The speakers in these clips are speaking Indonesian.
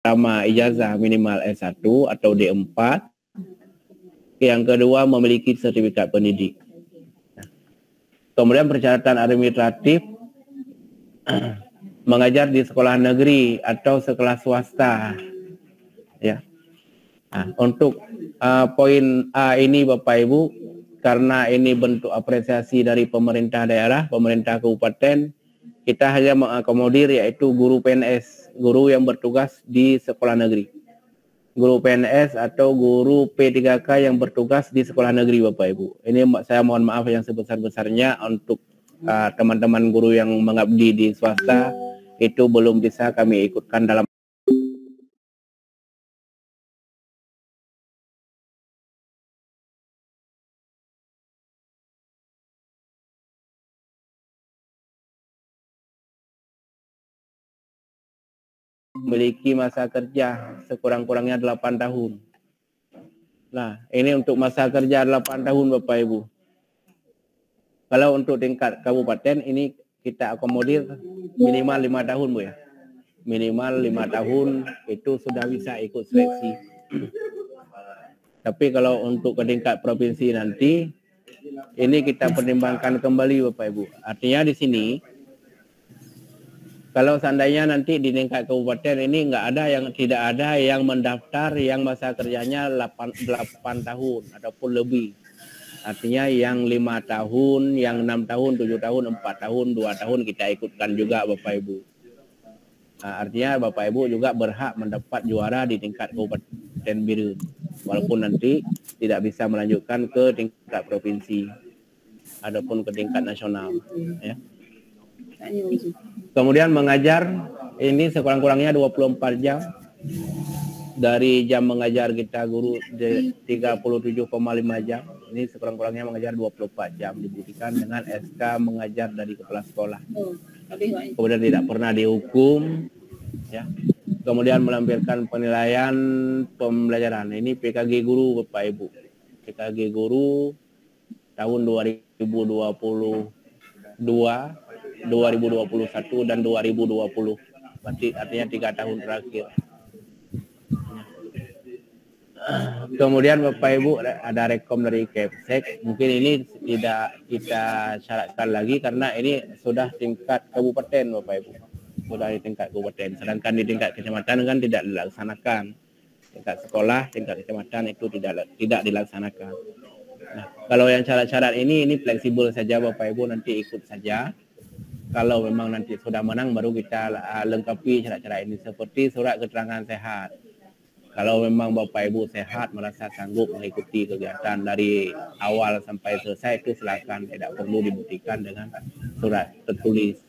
pertama ijazah minimal S1 atau D4. Yang kedua memiliki sertifikat pendidik. Kemudian persyaratan administratif mengajar di sekolah negeri atau sekolah swasta. Ya. Nah, untuk poin A ini Bapak Ibu, karena ini bentuk apresiasi dari pemerintah daerah, pemerintah kabupaten, kita hanya mengakomodir yaitu guru PNS, guru yang bertugas di sekolah negeri. Guru PNS atau guru P3K yang bertugas di sekolah negeri Bapak Ibu. Ini saya mohon maaf yang sebesar-besarnya untuk teman-teman guru yang mengabdi di swasta, itu belum bisa kami ikutkan dalam memiliki masa kerja sekurang-kurangnya 8 tahun. Nah, ini untuk masa kerja 8 tahun Bapak Ibu. Kalau untuk tingkat kabupaten ini kita akomodir minimal 5 tahun Bu ya. Minimal 5 tahun itu sudah bisa ikut seleksi. Tapi kalau untuk ke tingkat provinsi nanti ini kita pertimbangkan kembali Bapak Ibu. Artinya di sini kalau seandainya nanti di tingkat kabupaten ini tidak ada yang mendaftar yang masa kerjanya 8 tahun ataupun lebih. Artinya yang 5 tahun, yang 6 tahun, 7 tahun, 4 tahun, 2 tahun kita ikutkan juga Bapak Ibu. Nah, artinya Bapak Ibu juga berhak mendapat juara di tingkat kabupaten Biren. Walaupun nanti tidak bisa melanjutkan ke tingkat provinsi ataupun ke tingkat nasional. Ya. Kemudian mengajar ini sekurang-kurangnya 24 jam. Dari jam mengajar kita guru 37,5 jam. Ini sekurang-kurangnya mengajar 24 jam dibuktikan dengan SK mengajar dari kepala sekolah. Kemudian tidak pernah dihukum ya. Kemudian melampirkan penilaian pembelajaran. Ini PKG guru Bapak Ibu. PKG guru tahun 2022, 2021 dan 2020. Berarti artinya 3 tahun terakhir. Kemudian Bapak Ibu ada rekom dari Kepsek. Mungkin ini tidak kita syaratkan lagi karena ini sudah tingkat kabupaten Bapak Ibu. Sudah di tingkat kabupaten. Sedangkan di tingkat kecamatan kan tidak dilaksanakan. Tingkat sekolah, tingkat kecamatan itu tidak dilaksanakan. Nah, kalau yang syarat-syarat ini fleksibel saja Bapak Ibu, nanti ikut saja. Kalau memang nanti sudah menang baru kita lengkapi syarat-syarat ini seperti surat keterangan sehat. Kalau memang Bapak Ibu sehat merasa sanggup mengikuti kegiatan dari awal sampai selesai itu silakan, tidak perlu dibuktikan dengan surat tertulis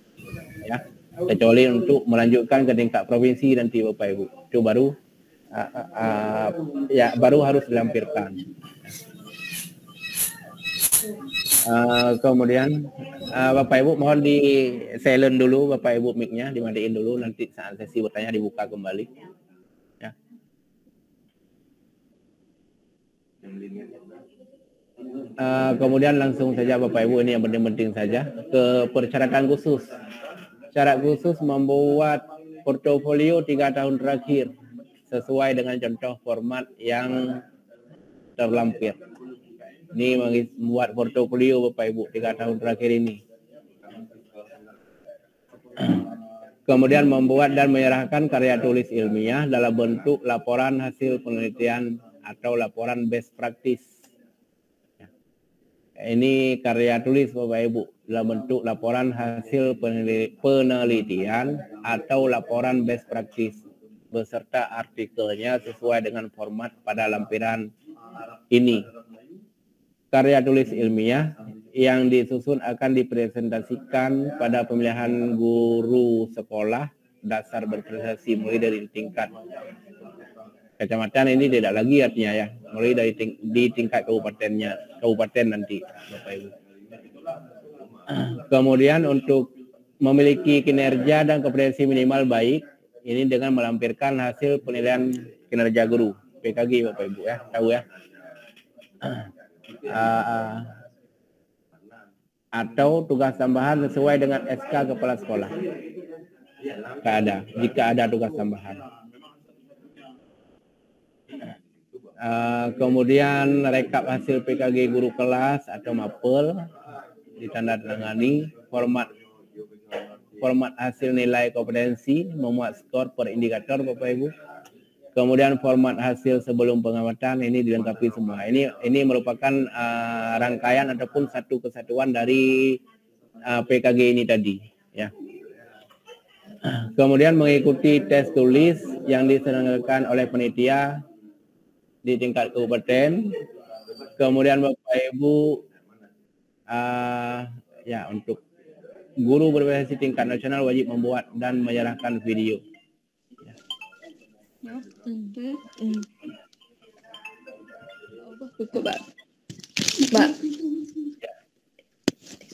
ya. Kecuali untuk melanjutkan ke tingkat provinsi nanti Bapak Ibu itu baru baru harus dilampirkan. Kemudian Bapak Ibu mohon di silent dulu Bapak Ibu mic-nya, dimatiin dulu, nanti saat sesi bertanya dibuka kembali ya. Kemudian langsung saja Bapak Ibu, ini yang penting-penting saja ke persyaratan khusus. Syarat khusus membuat portofolio 3 tahun terakhir sesuai dengan contoh format yang terlampir. Ini membuat portofolio Bapak Ibu 3 tahun terakhir ini. Kemudian membuat dan menyerahkan karya tulis ilmiah dalam bentuk laporan hasil penelitian atau laporan best practice. Ini karya tulis Bapak Ibu dalam bentuk laporan hasil penelitian atau laporan best practice beserta artikelnya sesuai dengan format pada lampiran ini. Karya tulis ilmiah yang disusun akan dipresentasikan pada pemilihan guru sekolah dasar berprestasi mulai dari tingkat kecamatan, ini tidak lagi artinya ya, mulai dari di tingkat kabupaten nanti Bapak Ibu. Kemudian untuk memiliki kinerja dan kompetensi minimal baik, ini dengan melampirkan hasil penilaian kinerja guru PKG Bapak Ibu ya, tahu ya. Atau tugas tambahan sesuai dengan SK kepala sekolah. Jika ada tugas tambahan. Kemudian rekap hasil PKG guru kelas atau mapel ditandatangani, format hasil nilai kompetensi memuat skor per indikator Bapak Ibu. Kemudian format hasil sebelum pengamatan ini dilengkapi semua. Ini merupakan rangkaian ataupun satu kesatuan dari PKG ini tadi, ya. Kemudian mengikuti tes tulis yang diselenggarakan oleh panitia di tingkat kabupaten. Kemudian Bapak Ibu, ya, untuk guru berprestasi tingkat nasional wajib membuat dan menyerahkan video.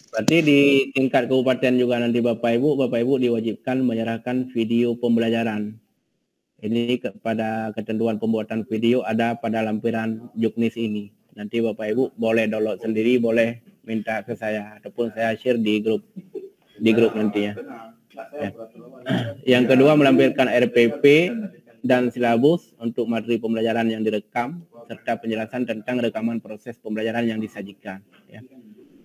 Berarti di tingkat kabupaten juga nanti Bapak Ibu diwajibkan menyerahkan video pembelajaran. Ini kepada ketentuan pembuatan video ada pada lampiran Juknis ini. Nanti Bapak Ibu boleh download sendiri, boleh minta ke saya ataupun saya share di grup nanti ya. Yang kedua, melampirkan RPP dan silabus untuk materi pembelajaran yang direkam serta penjelasan tentang rekaman proses pembelajaran yang disajikan, ya.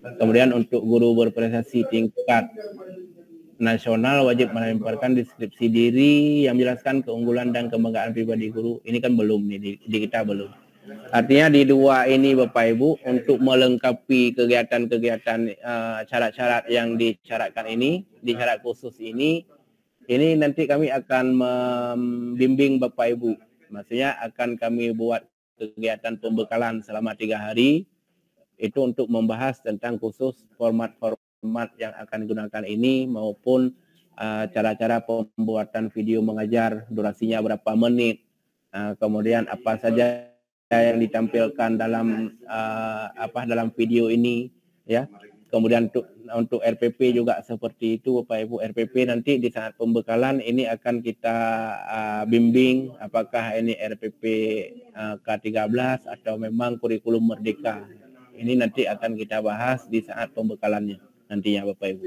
Kemudian untuk guru berprestasi tingkat nasional wajib melemparkan deskripsi diri yang menjelaskan keunggulan dan kebanggaan pribadi guru. Ini kan belum nih, di kita belum. Artinya di dua ini Bapak Ibu, untuk melengkapi kegiatan-kegiatan syarat-syarat yang disyaratkan ini, di syarat khusus ini nanti kami akan membimbing Bapak Ibu. Maksudnya akan kami buat kegiatan pembekalan selama 3 hari, itu untuk membahas tentang khusus format yang akan digunakan ini maupun cara-cara pembuatan video mengajar, durasinya berapa menit, kemudian apa saja yang ditampilkan dalam dalam video ini, ya. Kemudian untuk RPP juga seperti itu Bapak Ibu. RPP nanti di saat pembekalan ini akan kita bimbing apakah ini RPP K13 atau memang kurikulum merdeka. Ini nanti akan kita bahas di saat pembekalannya nantinya Bapak Ibu.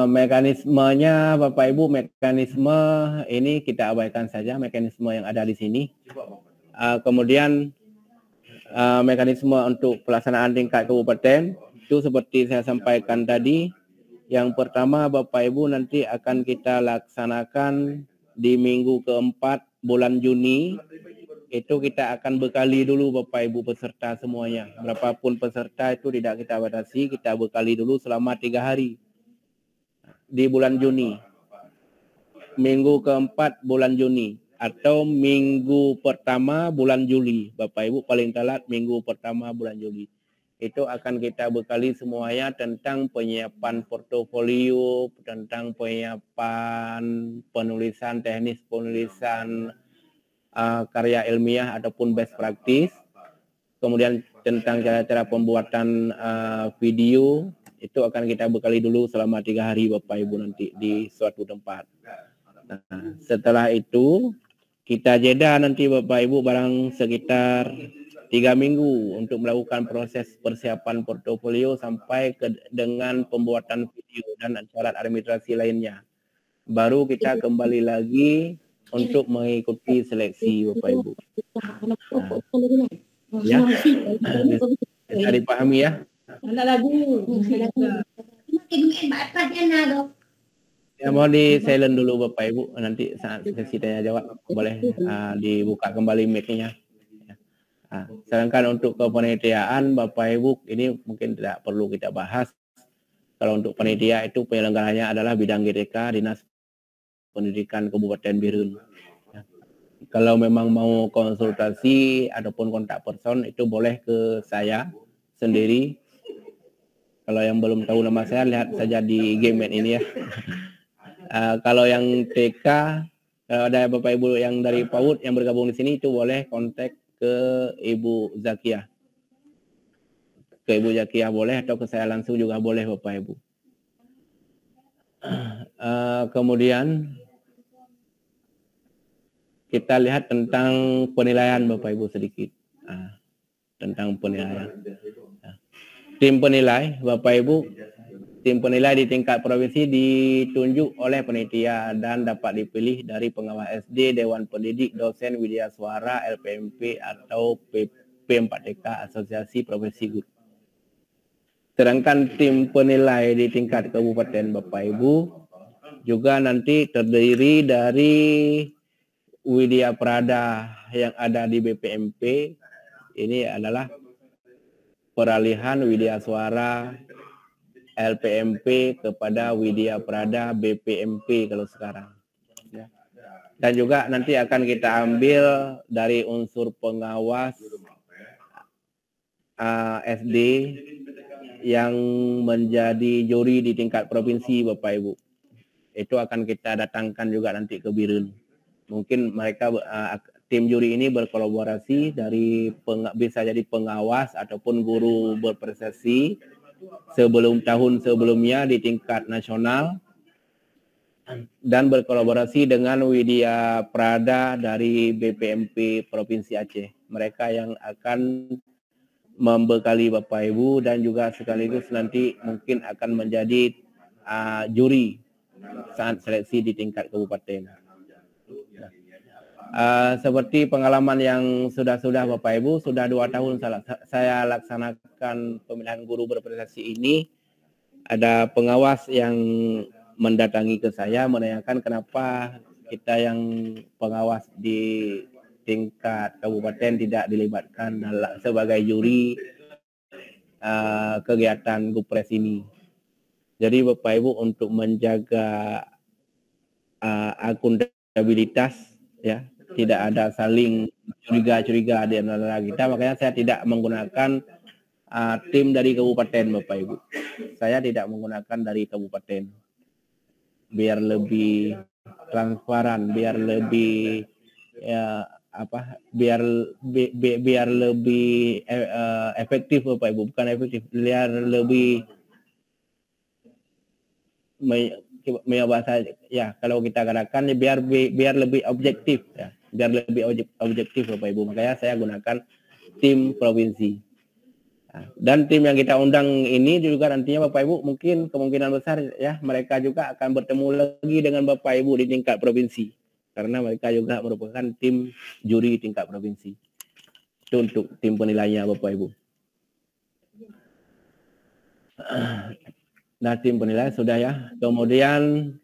Mekanismenya Bapak Ibu, mekanisme ini kita abaikan saja, mekanisme yang ada di sini. Kemudian mekanisme untuk pelaksanaan tingkat kabupaten itu seperti saya sampaikan tadi. Yang pertama Bapak Ibu nanti akan kita laksanakan di minggu keempat bulan Juni. Itu kita akan bekali dulu Bapak Ibu peserta semuanya. Berapapun peserta itu tidak kita batasi, kita bekali dulu selama 3 hari di bulan Juni. Minggu keempat bulan Juni atau minggu pertama bulan Juli. Bapak Ibu paling telat minggu pertama bulan Juli. Itu akan kita bekali semuanya tentang penyiapan portofolio, tentang penyiapan penulisan, teknis penulisan karya ilmiah ataupun best practice. Kemudian tentang cara-cara pembuatan video, itu akan kita bekali dulu selama 3 hari Bapak Ibu nanti di suatu tempat. Nah, setelah itu kita jeda nanti Bapak Ibu barang sekitar 3 minggu untuk melakukan proses persiapan portofolio sampai dengan pembuatan video dan syarat administrasi lainnya. Baru kita kembali lagi untuk mengikuti seleksi Bapak Ibu. Ya, bisa dipahami ya. Ya, mau di silent dulu Bapak Ibu, nanti saat sesi tanya jawab boleh dibuka kembali mic-nya. Sedangkan untuk kepanitiaan Bapak Ibu ini mungkin tidak perlu kita bahas. Kalau untuk panitia itu penyelenggaranya adalah bidang GTK, Dinas Pendidikan Kabupaten Birun. Kalau memang mau konsultasi ataupun kontak person itu boleh ke saya sendiri. Kalau yang belum tahu nama saya lihat saja di Gmail ini ya. Kalau yang TK, kalau ada Bapak Ibu yang dari PAUD yang bergabung di sini itu boleh kontak ke Ibu Zakiah. Ke Ibu Zakiah boleh atau ke saya langsung juga boleh Bapak Ibu. Kemudian kita lihat tentang penilaian Bapak Ibu sedikit. Tentang penilaian. Tim penilai Bapak Ibu Tim penilai di tingkat provinsi ditunjuk oleh panitia dan dapat dipilih dari pengawas SD, Dewan Pendidik, dosen widya suara, LPMP atau P4TK Asosiasi Profesi Guru. Sedangkan tim penilai di tingkat kabupaten Bapak Ibu juga nanti terdiri dari widya prada yang ada di BPMP. Ini adalah peralihan widya suara LPMP kepada widya prada BPMP kalau sekarang. Ya. Dan juga nanti akan kita ambil dari unsur pengawas SD yang menjadi juri di tingkat provinsi Bapak Ibu. Itu akan kita datangkan juga nanti ke Birun. Mungkin mereka tim juri ini berkolaborasi dari bisa jadi pengawas ataupun guru berprestasi sebelum tahun sebelumnya di tingkat nasional dan berkolaborasi dengan widya prada dari BPMP Provinsi Aceh. Mereka yang akan membekali Bapak Ibu dan juga sekaligus nanti mungkin akan menjadi juri saat seleksi di tingkat kabupaten. Seperti pengalaman yang sudah Bapak Ibu, sudah 2 tahun saya laksanakan pemilihan guru berprestasi ini. Ada pengawas yang mendatangi ke saya menanyakan kenapa kita yang pengawas di tingkat kabupaten tidak dilibatkan sebagai juri kegiatan Gupres ini. Jadi Bapak Ibu untuk menjaga akuntabilitas, ya, tidak ada saling curiga-curiga di antara kita, makanya saya tidak menggunakan tim dari kabupaten Bapak Ibu. Saya tidak menggunakan dari kabupaten. Biar lebih transparan, biar lebih biar lebih efektif Bapak Ibu, bukan efektif, biar lebih bahasa ya kalau kita katakan biar lebih objektif ya, biar lebih objektif Bapak Ibu, makanya saya gunakan tim provinsi. Dan tim yang kita undang ini juga nantinya Bapak Ibu mungkin kemungkinan besar ya mereka juga akan bertemu lagi dengan Bapak Ibu di tingkat provinsi karena mereka juga merupakan tim juri tingkat provinsi. Itu untuk tim penilainya Bapak Ibu. Nah, tim penilai sudah ya. Kemudian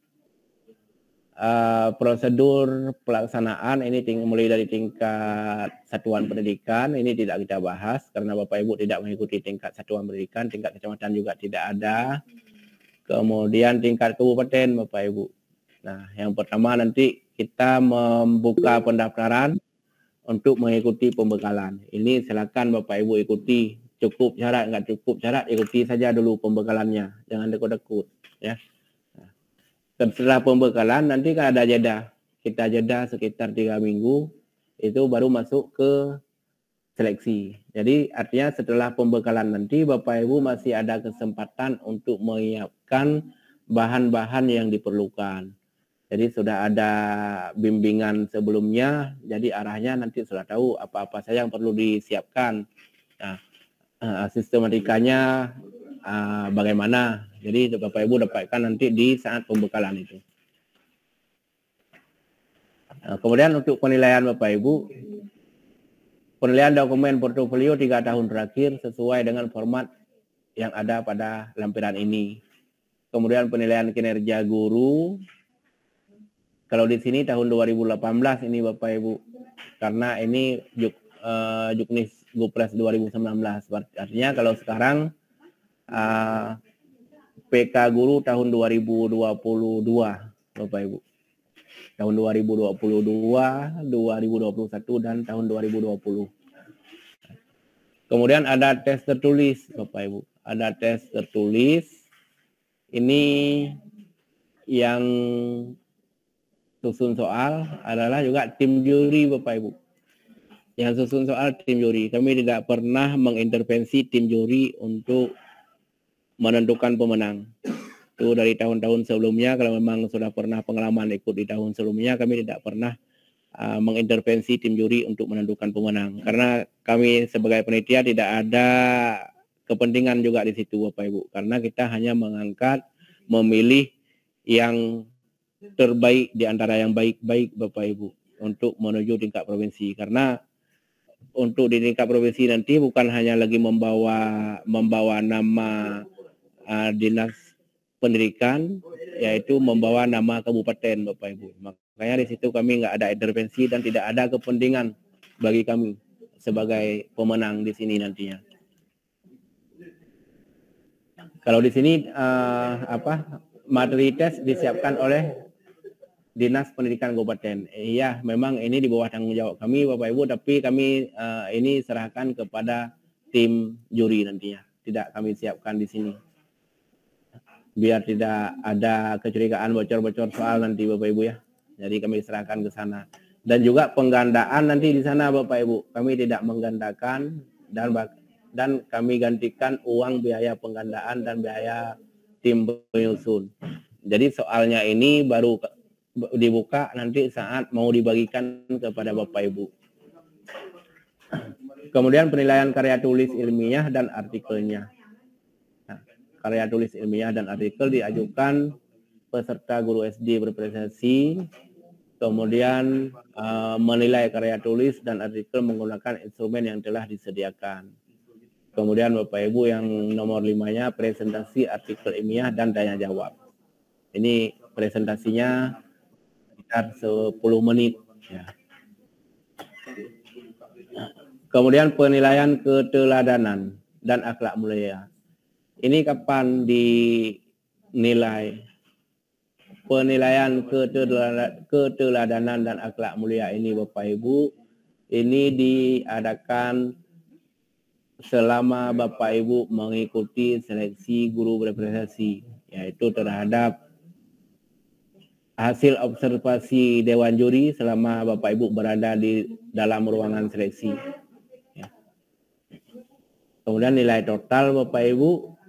prosedur pelaksanaan ini mulai dari tingkat satuan pendidikan ini tidak kita bahas karena Bapak Ibu tidak mengikuti tingkat satuan pendidikan, tingkat kecamatan juga tidak ada. Kemudian tingkat kabupaten Bapak Ibu. Nah, yang pertama nanti kita membuka pendaftaran untuk mengikuti pembekalan. Ini silakan Bapak Ibu ikuti. Cukup syarat, enggak cukup syarat, ikuti saja dulu pembekalannya. Jangan dekut-dekut, ya. Setelah pembekalan nanti kan ada jeda. Kita jeda sekitar 3 minggu, itu baru masuk ke seleksi. Jadi artinya setelah pembekalan nanti Bapak Ibu masih ada kesempatan untuk menyiapkan bahan-bahan yang diperlukan. Jadi sudah ada bimbingan sebelumnya, jadi arahnya nanti sudah tahu apa-apa saja yang perlu disiapkan. Nah, sistematikanya bagaimana. Jadi Bapak Ibu dapatkan nanti di saat pembekalan itu. Kemudian untuk penilaian Bapak Ibu, penilaian dokumen portofolio 3 tahun terakhir sesuai dengan format yang ada pada lampiran ini. Kemudian penilaian kinerja guru. Kalau di sini tahun 2018 ini Bapak Ibu, karena ini Juknis Gupres 2019. Artinya kalau sekarang PK Guru tahun 2022 Bapak Ibu. Tahun 2022, 2021 dan tahun 2020. Kemudian ada tes tertulis Bapak Ibu. Ada tes tertulis. Ini yang susun soal adalah juga tim juri Bapak Ibu. Yang susun soal tim juri. Kami tidak pernah mengintervensi tim juri untuk menentukan pemenang. Itu dari tahun-tahun sebelumnya, kalau memang sudah pernah pengalaman ikut di tahun sebelumnya, kami tidak pernah mengintervensi tim juri untuk menentukan pemenang. Karena kami sebagai panitia tidak ada kepentingan juga di situ Bapak Ibu, karena kita hanya memilih yang terbaik di antara yang baik-baik Bapak Ibu untuk menuju tingkat provinsi. Karena untuk di tingkat provinsi nanti bukan hanya lagi membawa nama dinas pendidikan, yaitu membawa nama kabupaten Bapak Ibu. Makanya di situ kami nggak ada intervensi dan tidak ada kepentingan bagi kami sebagai pemenang di sini nantinya. Kalau di sini materi tes disiapkan oleh Dinas Pendidikan Kabupaten. Iya, memang ini di bawah tanggung jawab kami Bapak Ibu, tapi kami ini serahkan kepada tim juri nantinya. Tidak kami siapkan di sini. Biar tidak ada kecurigaan bocor-bocor soal nanti Bapak Ibu ya. Jadi kami serahkan ke sana. Dan juga penggandaan nanti di sana Bapak Ibu. Kami tidak menggandakan dan kami gantikan uang biaya penggandaan dan biaya tim penyusun. Jadi soalnya ini baru dibuka nanti saat mau dibagikan kepada Bapak Ibu. Kemudian penilaian karya tulis ilmiah dan artikelnya. Nah, karya tulis ilmiah dan artikel diajukan peserta guru SD berprestasi, kemudian menilai karya tulis dan artikel menggunakan instrumen yang telah disediakan. Kemudian Bapak Ibu yang nomor 5-nya presentasi artikel ilmiah dan tanya jawab. Ini presentasinya sekitar 10 menit. Ya. Kemudian penilaian keteladanan dan akhlak mulia. Ini kapan dinilai? Penilaian keteladanan dan akhlak mulia ini Bapak Ibu, ini diadakan selama Bapak Ibu mengikuti seleksi guru berprestasi, yaitu terhadap hasil observasi Dewan Juri selama Bapak Ibu berada di dalam ruangan seleksi. Ya. Kemudian nilai total Bapak Ibu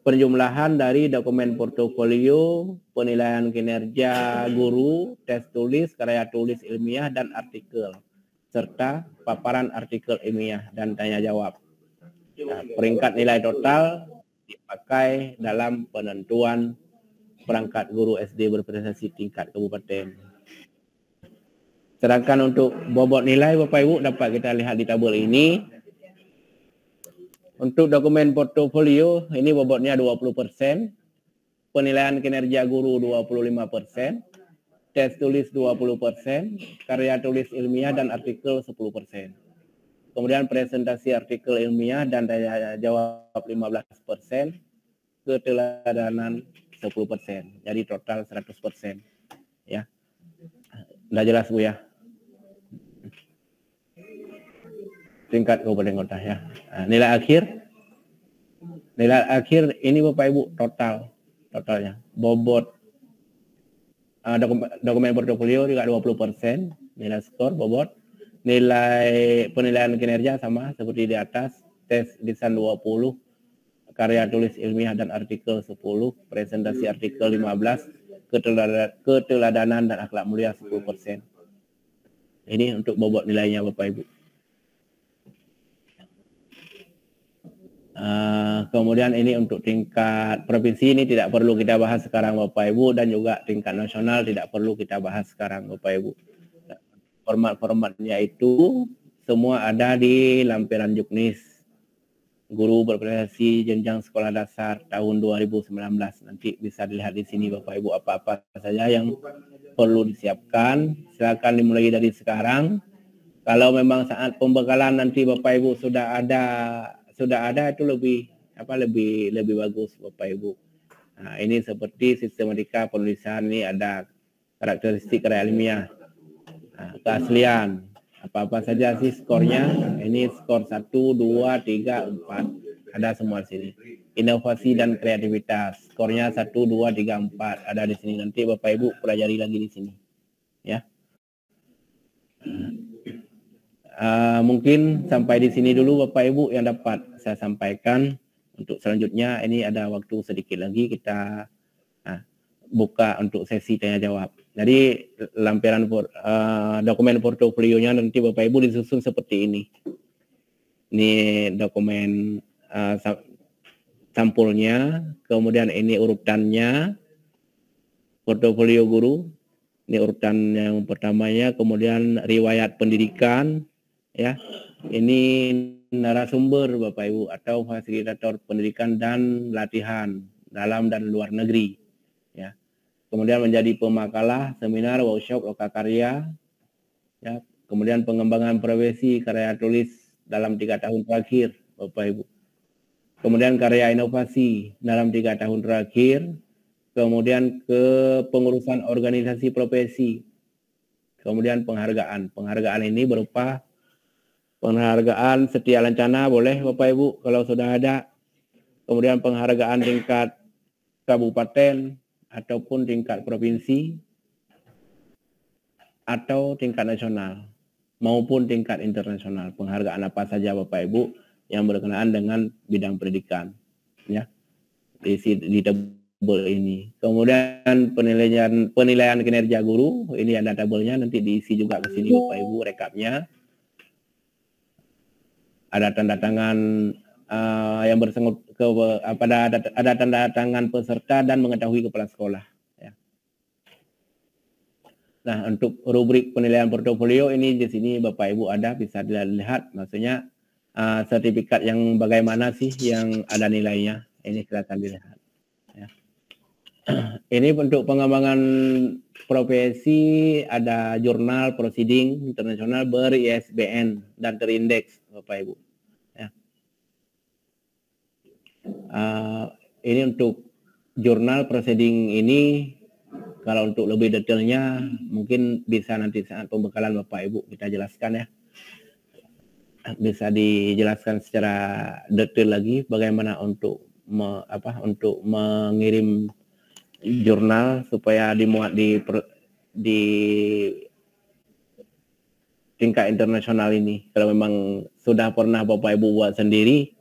penjumlahan dari dokumen portofolio, penilaian kinerja guru, tes tulis, karya tulis ilmiah, dan artikel, serta paparan artikel ilmiah dan tanya jawab. Nah, peringkat nilai total dipakai dalam penentuan perangkat guru SD berprestasi tingkat kabupaten. Sedangkan untuk bobot nilai Bapak Ibu dapat kita lihat di tabel ini. Untuk dokumen portofolio ini bobotnya 20%, penilaian kinerja guru 25%, tes tulis 20%, karya tulis ilmiah dan artikel 10%. Kemudian presentasi artikel ilmiah dan tanya jawab 15%, keteladanan 10%, jadi total 100%. Ya, udah jelas Bu ya. Tingkat kabupaten kota ya. Nah, nilai akhir ini Bapak Ibu totalnya. Bobot dokumen portofolio juga 20%, nilai skor bobot. Nilai penilaian kinerja sama seperti di atas, tes lisan 20, karya tulis ilmiah dan artikel 10, presentasi artikel 15, keteladanan dan akhlak mulia 10%. Ini untuk bobot nilainya Bapak Ibu. Kemudian ini untuk tingkat provinsi ini tidak perlu kita bahas sekarang Bapak Ibu, dan juga tingkat nasional tidak perlu kita bahas sekarang Bapak Ibu. Format-formatnya itu semua ada di lampiran Juknis Guru Berprestasi Jenjang Sekolah Dasar tahun 2019. Nanti bisa dilihat di sini Bapak Ibu apa-apa saja yang perlu disiapkan. Silakan dimulai dari sekarang. Kalau memang saat pembekalan nanti Bapak Ibu sudah ada itu lebih bagus Bapak Ibu. Nah, ini seperti sistematika penulisan, ini ada karakteristik karya ilmiah. Nah, keaslian apa saja sih skornya, ini skor 1, 2, 3, 4 ada semua di sini. Inovasi dan kreativitas skornya 1, 2, 3, 4 ada di sini. Nanti Bapak Ibu pelajari lagi di sini ya. Mungkin sampai di sini dulu Bapak Ibu yang dapat saya sampaikan. Untuk selanjutnya ini ada waktu sedikit lagi kita buka untuk sesi tanya jawab. Jadi lampiran dokumen portofolionya nanti Bapak Ibu disusun seperti ini. Ini dokumen sampulnya, kemudian ini urutannya, portofolio guru, ini urutan yang pertamanya, kemudian riwayat pendidikan, ya, ini narasumber Bapak Ibu atau fasilitator pendidikan dan latihan dalam dan luar negeri, ya. Kemudian menjadi pemakalah, seminar, workshop, lokakarya, ya. Kemudian pengembangan profesi karya tulis dalam 3 tahun terakhir, Bapak Ibu. Kemudian karya inovasi dalam 3 tahun terakhir, kemudian kepengurusan organisasi profesi, kemudian penghargaan. Penghargaan ini berupa penghargaan Setia Lancana, boleh Bapak Ibu kalau sudah ada. Kemudian penghargaan tingkat kabupaten ataupun tingkat provinsi atau tingkat nasional maupun tingkat internasional. Penghargaan apa saja Bapak Ibu yang berkenaan dengan bidang pendidikan, ya, di tabel ini. Kemudian penilaian kinerja guru, ini ada tabelnya, nanti diisi juga ke sini Bapak Ibu rekapnya. Ada tanda tangan yang bersangkut ada tanda tangan peserta dan mengetahui kepala sekolah, ya. Nah, untuk rubrik penilaian portofolio ini di sini Bapak Ibu ada, bisa dilihat, maksudnya sertifikat yang bagaimana sih yang ada nilainya, ini silakan dilihat, ya. Ini untuk pengembangan profesi, ada jurnal proceeding internasional ber-ISBN dan terindeks Bapak Ibu, ya. Ini untuk jurnal proceeding ini, kalau untuk lebih detailnya mungkin bisa nanti saat pembekalan Bapak Ibu kita jelaskan, ya. Bisa dijelaskan secara detail lagi bagaimana untuk mengirim jurnal supaya dimuat di tingkat internasional ini. Kalau memang sudah pernah Bapak Ibu buat sendiri,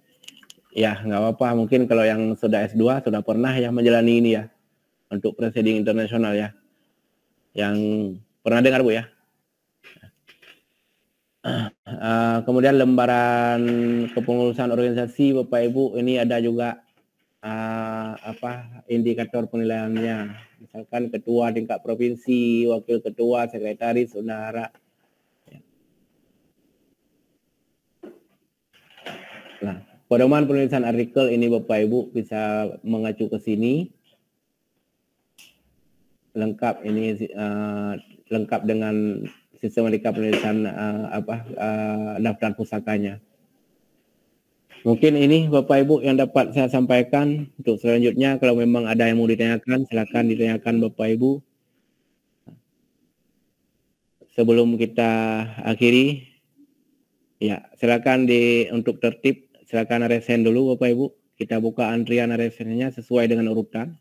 ya nggak apa-apa. Mungkin kalau yang sudah S2 sudah pernah ya menjalani ini, ya, untuk proceeding internasional, ya. Yang pernah dengar Bu, ya. Kemudian lembaran kepengurusan organisasi Bapak Ibu, ini ada juga indikator penilaiannya, misalkan ketua tingkat provinsi, wakil ketua, sekretaris, saudara. Nah, pedoman penulisan artikel ini Bapak Ibu bisa mengacu ke sini, lengkap ini lengkap dengan sistematika penulisan daftar pusakanya. Mungkin ini Bapak Ibu yang dapat saya sampaikan. Untuk selanjutnya kalau memang ada yang mau ditanyakan, silakan ditanyakan Bapak Ibu. Sebelum kita akhiri, ya, silakan untuk tertib, silakan resen dulu Bapak Ibu. Kita buka antrian resennya sesuai dengan urutan.